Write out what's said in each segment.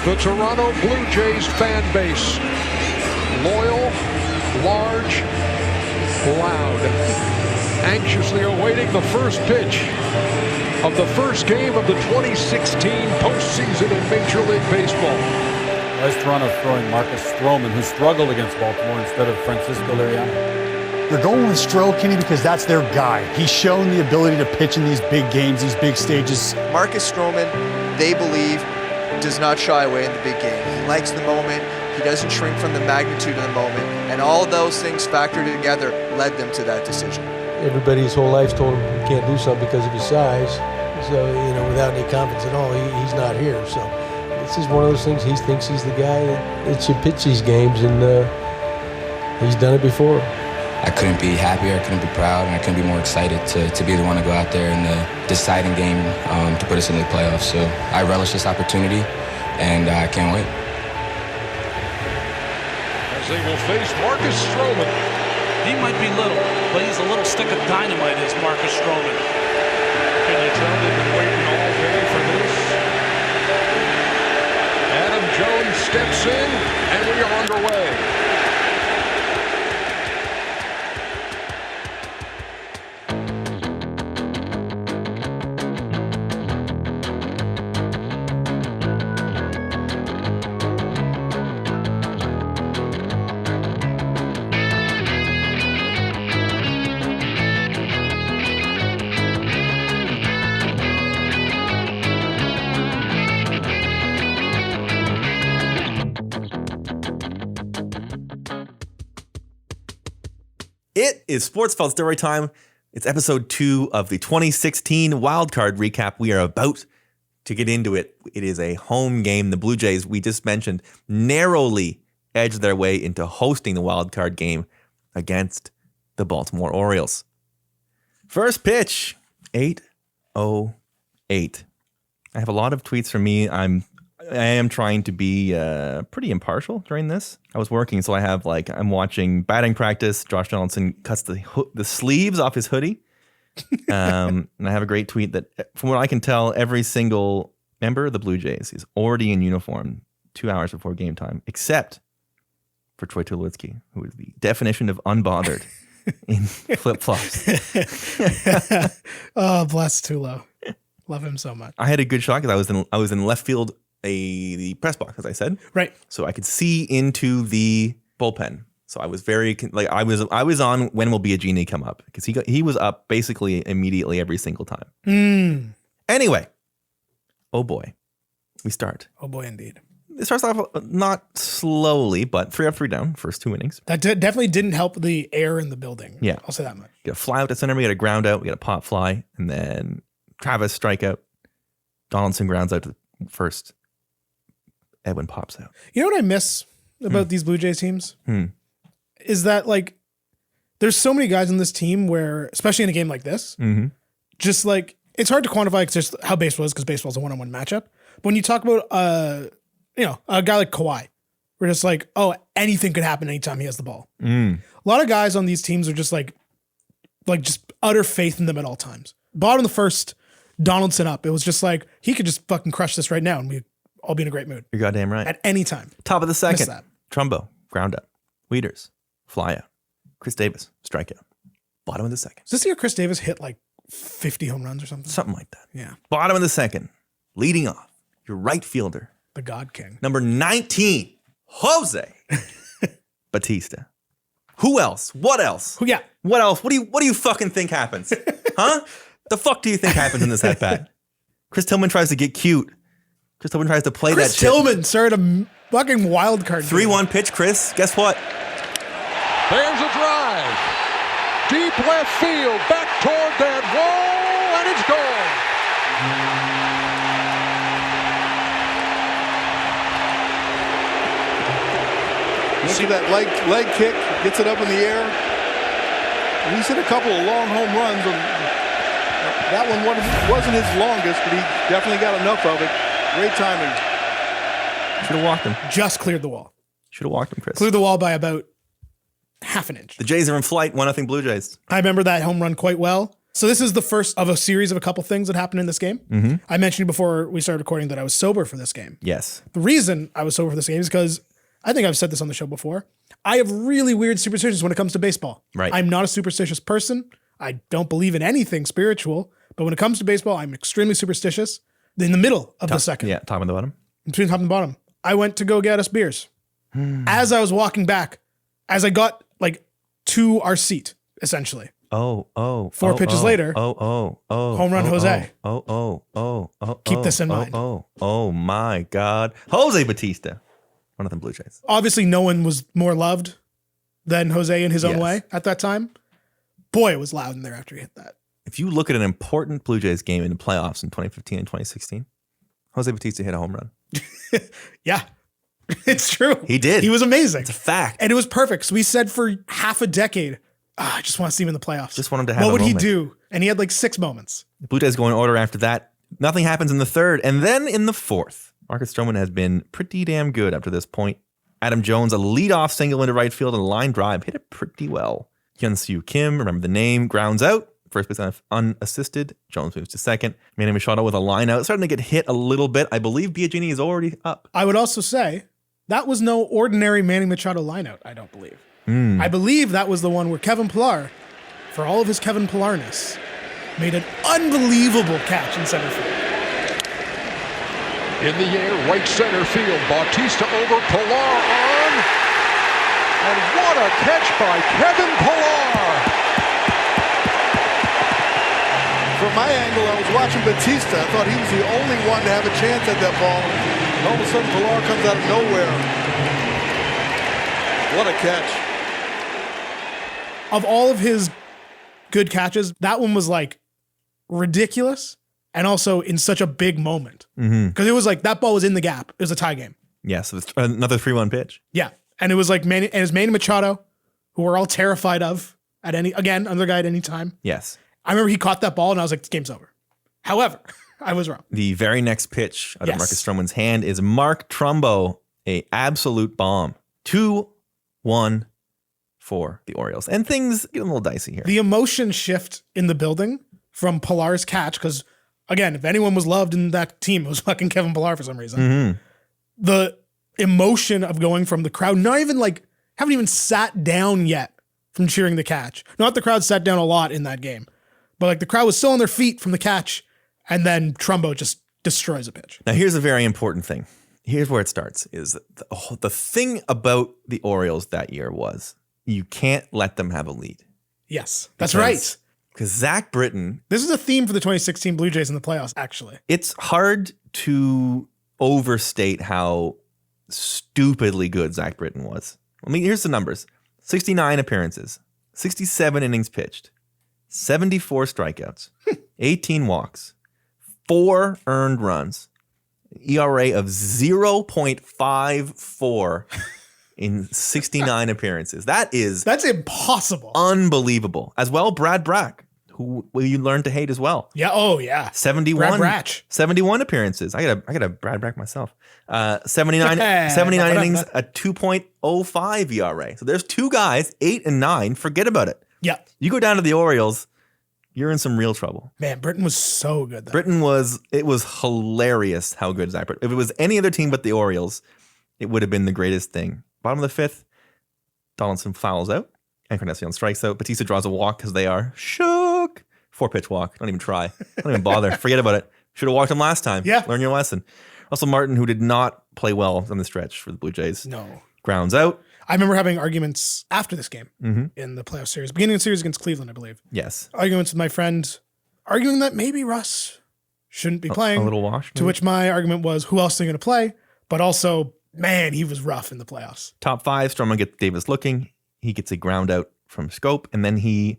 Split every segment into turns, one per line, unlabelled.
The Toronto Blue Jays fan base. Loyal, large, loud. Anxiously awaiting the first pitch of the first game of the 2016 postseason in Major League Baseball.
Why is Toronto throwing Marcus Stroman, who struggled against Baltimore, instead of Francisco Liriano?
They're going with Stroh, Kenny, because that's their guy. He's shown the ability to pitch in these big games, these big stages.
Marcus Stroman, they believe, does not shy away in the big game. He likes the moment. He doesn't shrink from the magnitude of the moment. And all those things factored together led them to that decision.
Everybody his whole life told him he can't do something because of his size. So, without any confidence at all, he's not here. So this is one of those things. He thinks he's the guy that should pitch these games, and he's done it before.
I couldn't be happier, I couldn't be proud, and I couldn't be more excited to be the one to go out there in the deciding game to put us in the playoffs. So I relish this opportunity, and I can't wait.
As they will face Marcus Stroman.
He might be little, but he's a little stick of dynamite, is Marcus Stroman.
Can you tell they've been waiting all day for this? Adam Jones steps in, and we are underway.
It is Sportsfeld Storytime. It's episode 2 of the 2016 Wildcard recap. We are about to get into it. It is a home game. The Blue Jays, we just mentioned, narrowly edged their way into hosting the Wildcard game against the Baltimore Orioles. First pitch, 8:08. I have a lot of tweets from me. I am trying to be pretty impartial during this. I was working, so I'm watching batting practice. Josh Donaldson cuts the sleeves off his hoodie. And I have a great tweet that, from what I can tell, every single member of the Blue Jays is already in uniform 2 hours before game time, except for Troy Tulowitzki, who is the definition of unbothered in flip-flops.
Oh, bless Tulo. Love him so much.
I had a good shot because I was in left field, the press box, as I said.
Right.
So I could see into the bullpen. So I was very I was on When Will Be a Genie come up, because he was up basically immediately every single time. Anyway, oh boy, we start.
Oh boy, indeed.
It starts off not slowly, but 3 up, 3 down, first 2 innings.
That definitely didn't help the air in the building.
Yeah.
I'll say that much.
We got a fly out to center, we got a ground out, we got a pop fly, and then Travis strikeout. Donaldson grounds out to first. Edwin pops out.
You know what I miss about these Blue Jays teams? Is that, there's so many guys on this team where, especially in a game like this, just it's hard to quantify just how baseball is, because baseball is a one-on-one matchup. But when you talk about, a guy like Kawhi, we're just anything could happen anytime he has the ball. A lot of guys on these teams are just just utter faith in them at all times. Bottom of the first, Donaldson up. It was just he could just fucking crush this right now, and we'd all be in a great mood.
You're goddamn right.
At any time.
Top of the second, Trumbo, ground up. Weeders, fly out. Chris Davis, strikeout. Bottom of the second.
Is this year Chris Davis hit 50 home runs or something?
Something like that.
Yeah.
Bottom of the second, leading off, your right fielder.
The God King.
Number 19, Jose Batista. Who else? What else?
Yeah.
What else? What do you fucking think happens? Huh? The fuck do you think happens in this at bat? Chris Tillman tries to get cute. Chris Tillman tries to play
Chris
that shit.
Tillman started a fucking wild card.
3-1 pitch, Chris. Guess what?
There's a drive. Deep left field. Back toward that wall, and it's gone.
See that leg kick, gets it up in the air. He's hit a couple of long home runs. That one wasn't his longest, but he definitely got enough of it. Great timing.
Should have walked him.
Just cleared the wall.
Should have walked him, Chris.
Cleared the wall by about half an inch.
The Jays are in flight. 1-0 Blue Jays.
I remember that home run quite well. So this is the first of a series of a couple things that happened in this game.
Mm-hmm.
I mentioned before we started recording that I was sober for this game.
Yes.
The reason I was sober for this game is because I think I've said this on the show before. I have really weird superstitions when it comes to baseball.
Right.
I'm not a superstitious person. I don't believe in anything spiritual, but when it comes to baseball, I'm extremely superstitious. In the middle of the second.
Yeah, top and the bottom.
Between top and bottom. I went to go get us beers. As I was walking back, as I got like to our seat, essentially.
Four
pitches later.
Home
run, Jose. Keep this in mind.
Oh my God. Jose Bautista. One of them Blue Jays.
Obviously, no one was more loved than Jose in his own way at that time. Boy, it was loud in there after he hit that.
If you look at an important Blue Jays game in the playoffs in 2015 and 2016, Jose Bautista hit a home run.
Yeah, it's true.
He did.
He was amazing.
It's a fact.
And it was perfect. So we said for half a decade, I just want to see him in the playoffs.
Just want him to have
What
a
would
moment.
he do? And he had like 6 moments.
The Blue Jays go in order after that. Nothing happens in the third. And then in the fourth, Marcus Stroman has been pretty damn good up to this point. Adam Jones, a leadoff single into right field and a line drive, hit it pretty well. Hyun-Soo Kim, remember the name, grounds out. First base unassisted. Jones moves to second. Manny Machado with a line out. Starting to get hit a little bit. I believe Biagini is already up.
I would also say that was no ordinary Manny Machado lineout, I don't believe. I believe that was the one where Kevin Pillar, for all of his Kevin Pillarness, made an unbelievable catch in center field.
In the air, right center field. Bautista over, Pillar on. And what a catch by Kevin Pillar.
From my angle, I was watching Bautista. I thought he was the only one to have a chance at that ball. And all of a sudden, Pillar comes out of nowhere. What a catch.
Of all of his good catches, that one was like ridiculous and also in such a big moment. Because it was like that ball was in the gap. It was a tie game.
Yeah, so it's another 3-1 pitch.
Yeah. And it was like Manny Machado, who we're all terrified of another guy at any time.
Yes.
I remember he caught that ball and I was like, this game's over. However, I was wrong.
The very next pitch out of Marcus Stroman's hand is Mark Trumbo, a absolute bomb. 2-1 for the Orioles. And things get a little dicey here.
The emotion shift in the building from Pillar's catch, because again, if anyone was loved in that team, it was fucking Kevin Pillar for some reason. The emotion of going from the crowd, haven't even sat down yet from cheering the catch. Not the crowd sat down a lot in that game, but like the crowd was still on their feet from the catch, and then Trumbo just destroys a pitch.
Now here's a very important thing. Here's where it starts, is the thing about the Orioles that year was you can't let them have a lead.
Yes, that's right.
Because Zach Britton...
This is a theme for the 2016 Blue Jays in the playoffs, actually.
It's hard to overstate how stupidly good Zach Britton was. I mean, here's the numbers. 69 appearances, 67 innings pitched, 74 strikeouts, 18 walks, 4 earned runs, ERA of 0.54 in 69 appearances. That's
impossible.
Unbelievable. As well, Brad Brack, who you learned to hate as well.
Yeah. Oh, yeah.
71.
Brad Bratch.
71 appearances. I gotta Brad Brack myself. 79 innings, a 2.05 ERA. So there's 2 guys, 8 and 9. Forget about it.
Yeah.
You go down to the Orioles, you're in some real trouble.
Man, Britton was so good though.
It was hilarious how good Zach Britton. If it was any other team but the Orioles, it would have been the greatest thing. Bottom of the 5th, Donaldson fouls out. Encarnacion strikes out. Batista draws a walk because they are shook. 4-pitch walk. Don't even try. Don't even bother. Forget about it. Should have walked him last time.
Yeah.
Learn your lesson. Russell Martin, who did not play well on the stretch for the Blue Jays.
No.
Grounds out.
I remember having arguments after this game in the playoff series, beginning of the series against Cleveland, I believe.
Yes.
Arguments with my friend, arguing that maybe Russ shouldn't be playing.
A little wash.
To which my argument was, who else are they going to play? But also, man, he was rough in the playoffs.
Top 5, Stroman gets Davis looking. He gets a ground out from Scope, and then he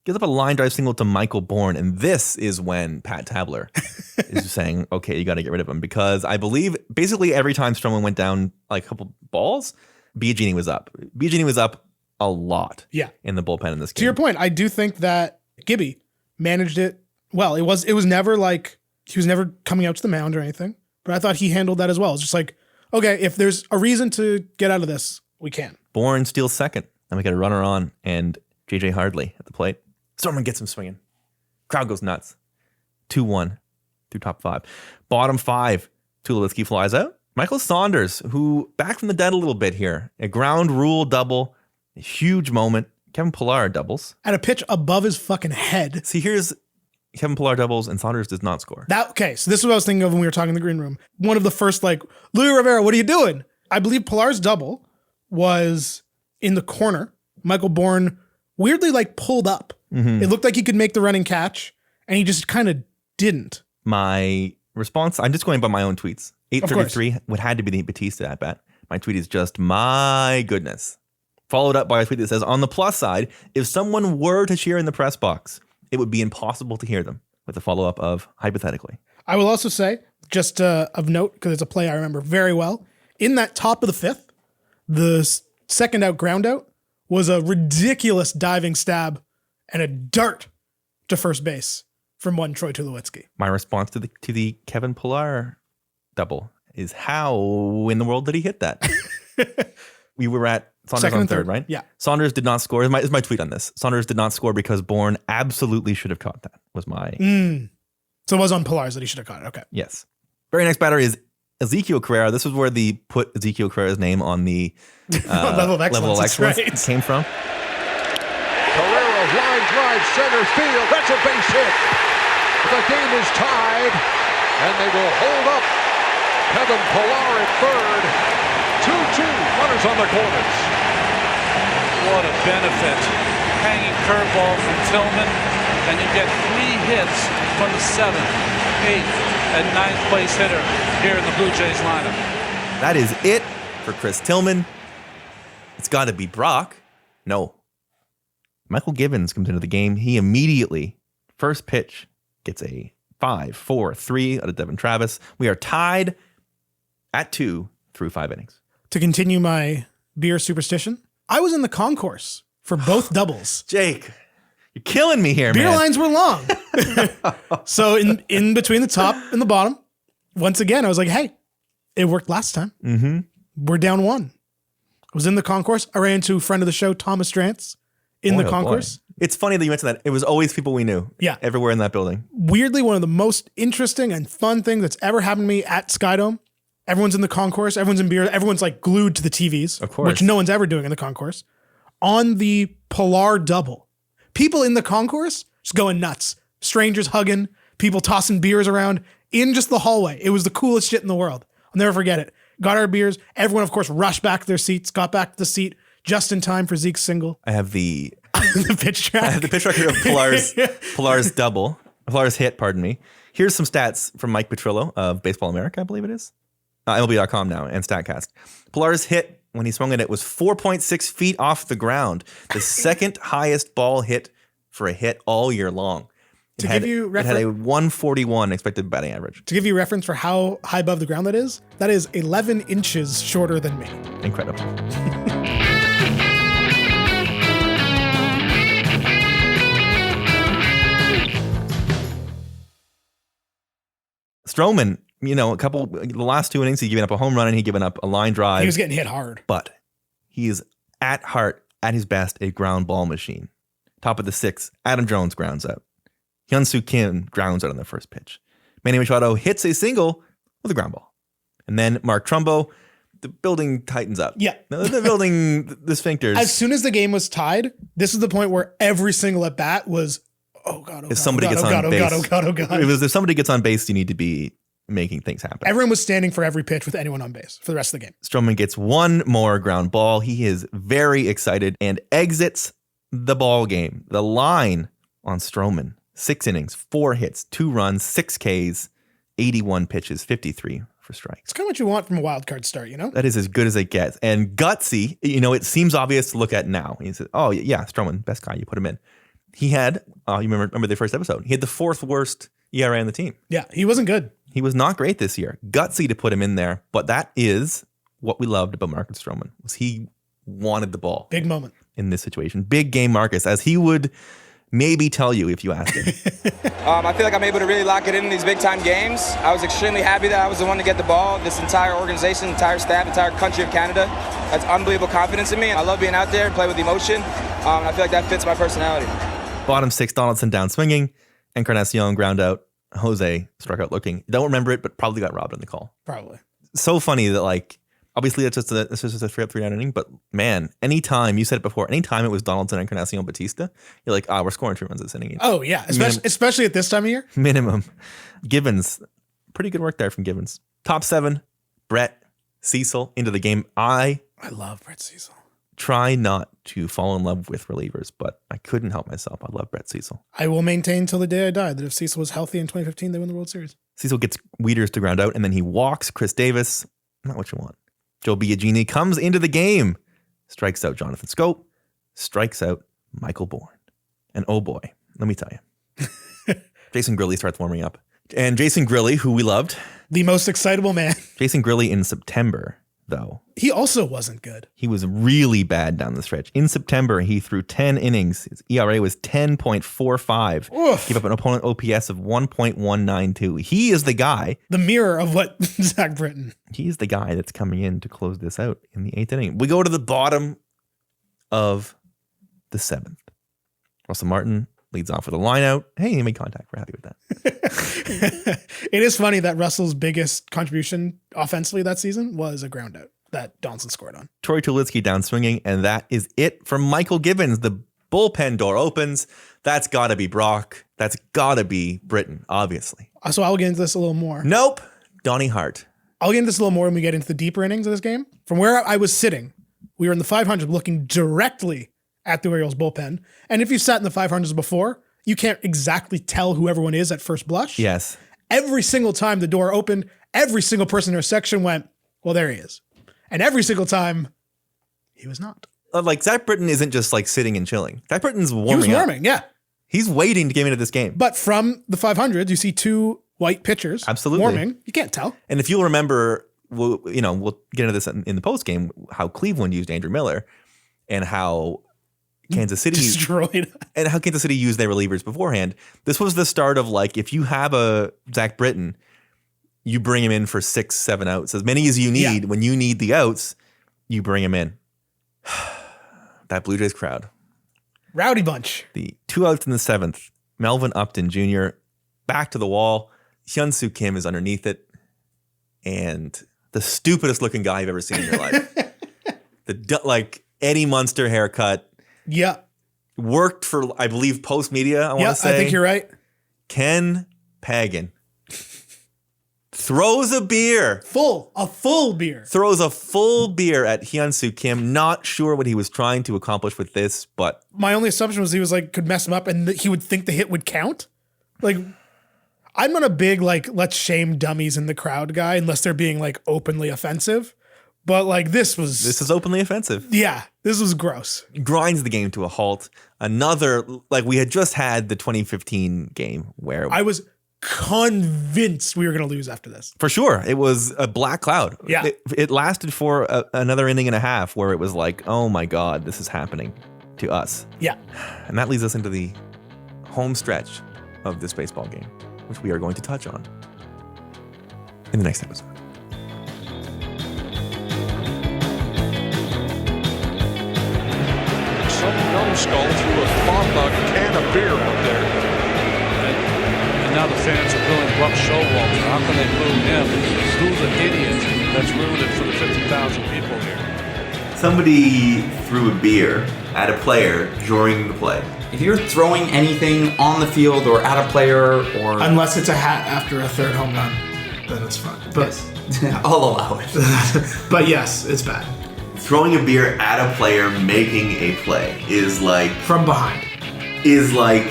gives up a line drive single to Michael Bourne. And this is when Pat Tabler is saying, okay, you got to get rid of him. Because I believe basically every time Stroman went down like a couple balls, Biagini was up. Biagini was up a lot in the bullpen in this game.
To your point, I do think that Gibby managed it well. It was never like, he was never coming out to the mound or anything, but I thought he handled that as well. It's just like, okay, if there's a reason to get out of this, we can.
Bourne steals second. Then we get a runner on and JJ Hardley at the plate. Stroman gets him swinging. Crowd goes nuts. 2-1 through top 5. Bottom 5, Tulowitzki flies out. Michael Saunders, who back from the dead a little bit here. A ground rule double. A huge moment. Kevin Pillar doubles.
At a pitch above his fucking head.
See, here's Kevin Pillar doubles and Saunders does not score.
Okay, so this is what I was thinking of when we were talking in the green room. One of the first, Louis Rivera, what are you doing? I believe Pillar's double was in the corner. Michael Bourne weirdly pulled up. Mm-hmm. It looked like he could make the running catch, and he just kind of didn't.
My response, I'm just going by my own tweets. 833 would had to be the Batista at bat. My tweet is just, my goodness. Followed up by a tweet that says, on the plus side, if someone were to cheer in the press box, it would be impossible to hear them, with a follow-up of hypothetically.
I will also say, just of note, because it's a play I remember very well, in that top of the 5th, the second out ground out was a ridiculous diving stab and a dart to first base from one Troy Tulowitzki.
My response to the Kevin Pillar double is, how in the world did he hit that? We were at Saunders
second
on
and
third, right?
Yeah.
Saunders did not score. Is my tweet on this. Saunders did not score because Bourne absolutely should have caught that. Was my
So it was on Pillar's that he should have caught it. Okay.
Yes. Very next batter is Ezekiel Carrera. This is where they put Ezekiel Carrera's name on the
level of excellence right.
came from.
Carrera line drive center field. That's a base hit. The game is tied, and they will hold up Kevin Pillar at third. 2-2, runners on the corners.
What a benefit. Hanging curveball from Tillman, and you get 3 hits from the 7th, 8th, and 9th place hitter here in the Blue Jays lineup.
That is it for Chris Tillman. It's got to be Brock. No. Michael Givens comes into the game. He immediately, first pitch, gets a 5-4-3 out of Devin Travis. We are tied at 2 through 5 innings.
To continue my beer superstition, I was in the concourse for both doubles.
Jake, you're killing me here,
beer
man.
Beer lines were long. So in between the top and the bottom, once again, I was like, hey, it worked last time.
Mm-hmm.
We're down 1. I was in the concourse. I ran into a friend of the show, Thomas Strantz, in the concourse.
Boy. It's funny that you mentioned that. It was always people we knew.
Yeah.
Everywhere in that building.
Weirdly, one of the most interesting and fun things that's ever happened to me at Skydome. Everyone's in the concourse. Everyone's in beer. Everyone's glued to the TVs.
Of course.
Which no one's ever doing in the concourse. On the Pillar double. People in the concourse just going nuts. Strangers hugging. People tossing beers around in just the hallway. It was the coolest shit in the world. I'll never forget it. Got our beers. Everyone, of course, rushed back to their seats. Got back to the seat just in time for Zeke's single.
I have the
pitch track.
I have the pitch track of Pillar's double. Pillar's hit, pardon me. Here's some stats from Mike Petrillo of Baseball America, I believe it is. MLB.com now and StatCast. Pillar's hit, when he swung at it, was 4.6 feet off the ground. The second highest ball hit for a hit all year long. It had a 141 expected batting average.
To give you reference for how high above the ground that is 11 inches shorter than me.
Incredible. Stroman, the last 2 innings, he given up a home run and he given up a line drive.
He was getting hit hard.
But he is at heart, at his best, a ground ball machine. Top of the 6th, Adam Jones grounds out. Hyun-Soo Kim grounds out on the first pitch. Manny Machado hits a single with a ground ball. And then Mark Trumbo, the building tightens up.
Yeah.
The building, the sphincters.
As soon as the game was tied, this is the point where every single at bat was, oh God,
if somebody gets on base.
Oh God.
If somebody gets on base, you need to be making things happen.
Everyone was standing for every pitch with anyone on base for the rest of the game.
Stroman gets one more ground ball. He is very excited and exits the ball game. The line on Stroman, 6 innings, 4 hits, 2 runs, 6 Ks, 81 pitches, 53 for strikes.
It's kind of what you want from a wild card start,
That is as good as it gets. And gutsy, it seems obvious to look at now. He said, oh yeah, Stroman, best guy, you put him in. He had, you remember the first episode, he had the 4th worst ERA on the team.
Yeah, he wasn't good.
He was not great this year. Gutsy to put him in there, but that is what we loved about Marcus Stroman, was he wanted the ball.
Big moment.
In this situation. Big game Marcus, as he would maybe tell you if you asked him.
I feel like I'm able to really lock it in these big-time games. I was extremely happy that I was the one to get the ball. This entire organization, entire staff, entire country of Canada has unbelievable confidence in me. I love being out there and play with emotion. I feel like that fits my personality.
Bottom 6, Donaldson down swinging. Encarnacion ground out. Jose struck out looking. Don't remember it, but probably got robbed on the call.
Probably.
So funny that obviously it's just a straight up 3-out inning, but man, anytime, you said it before, anytime it was Donaldson, Encarnacion, Batista, you're like, we're scoring 2 runs this inning.
Oh yeah, especially at this time of year.
Minimum. Givens, pretty good work there from Givens. Top 7, Brett, Cecil into the game. I
love Brett Cecil.
Try not to fall in love with relievers, but I couldn't help myself. I love Brett Cecil.
I will maintain till the day I die that if Cecil was healthy in 2015, they win the World Series.
Cecil gets Wieters to ground out, and then he walks Chris Davis. Not what you want. Joe Biagini comes into the game, strikes out Jonathan Scope, strikes out Michael Bourne. And oh boy, let me tell you, Jason Grilli starts warming up. And Jason Grilli, who we loved.
The most excitable man.
Jason Grilli in September, though.
He also wasn't good.
He was really bad down the stretch. In September, he threw 10 innings. His ERA was 10.45. Gave up an opponent OPS of 1.192. He is the guy.
The mirror of what Zach Britton.
He's the guy that's coming in to close this out in the 8th inning. We go to the bottom of the 7th. Russell Martin leads off with a line out. Hey, he made contact. We're happy with that.
It is funny that Russell's biggest contribution offensively that season was a ground out that Donaldson scored on.
Troy Tulowitzki down swinging, and that is it for Michael Givens. The bullpen door opens. That's got to be Brock. That's got to be Britton, obviously.
So I'll get into this a little more.
Nope. Donnie Hart.
I'll get into this a little more when we get into the deeper innings of this game. From where I was sitting, we were in the 500 looking directly at the Orioles bullpen. And if you sat in the 500s before, you can't exactly tell who everyone is at first blush.
Yes.
Every single time the door opened, every single person in their section went, well, there he is. And every single time, he was not.
Like, Zach Britton isn't just like sitting and chilling. Zach Britton's warming up.
He was warming, yeah.
He's waiting to get into this game.
But from the 500s, you see 2 white pitchers warming. You can't tell.
And if you'll remember, we'll get into this in the post game, how Cleveland used Andrew Miller and how Kansas City
destroyed,
and how Kansas City used their relievers beforehand. This was the start of, like, if you have a Zach Britton, you bring him in for 6-7 outs, as many as you need. When you need the outs, you bring him in. That Blue Jays crowd,
rowdy bunch.
The 2 outs in the 7th. Melvin Upton Jr. back to the wall. Hyun-Soo Kim is underneath it, and the stupidest looking guy you've ever seen in your life. The Eddie Munster haircut.
Yeah.
Worked for, I believe, Post Media, I want to say.
I think you're right.
Ken Pagan throws a beer.
A full beer.
Throws a full beer at Hyun-Soo Kim. Not sure what he was trying to accomplish with this, but...
My only assumption was he was like, could mess him up and he would think the hit would count. Like, I'm not a big, like, let's shame dummies in the crowd guy unless they're being, like, openly offensive. But, like, this is
openly offensive.
Yeah, this was gross.
Grinds the game to a halt. Another, like, we had just had the 2015 game where...
I was convinced we were going to lose after this.
For sure. It was a black cloud.
Yeah.
It lasted for another inning and a half where it was like, oh my God, this is happening to us.
Yeah.
And that leads us into the home stretch of this baseball game, which we are going to touch on in the next episode.
Some numbskull threw a can of beer out there.
And now the fans are booing Buck Showalter. How can they boo him? Who's an idiot that's ruined it for the 50,000 people here?
Somebody threw a beer at a player during the play.
If you're throwing anything on the field or at a player or...
Unless it's a hat after a third home run, then it's fine. But
yes. I'll allow it.
But yes, it's bad.
Throwing a beer at a player making a play is like...
From behind.
Is like...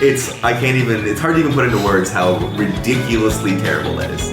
It's hard to even put into words how ridiculously terrible that is.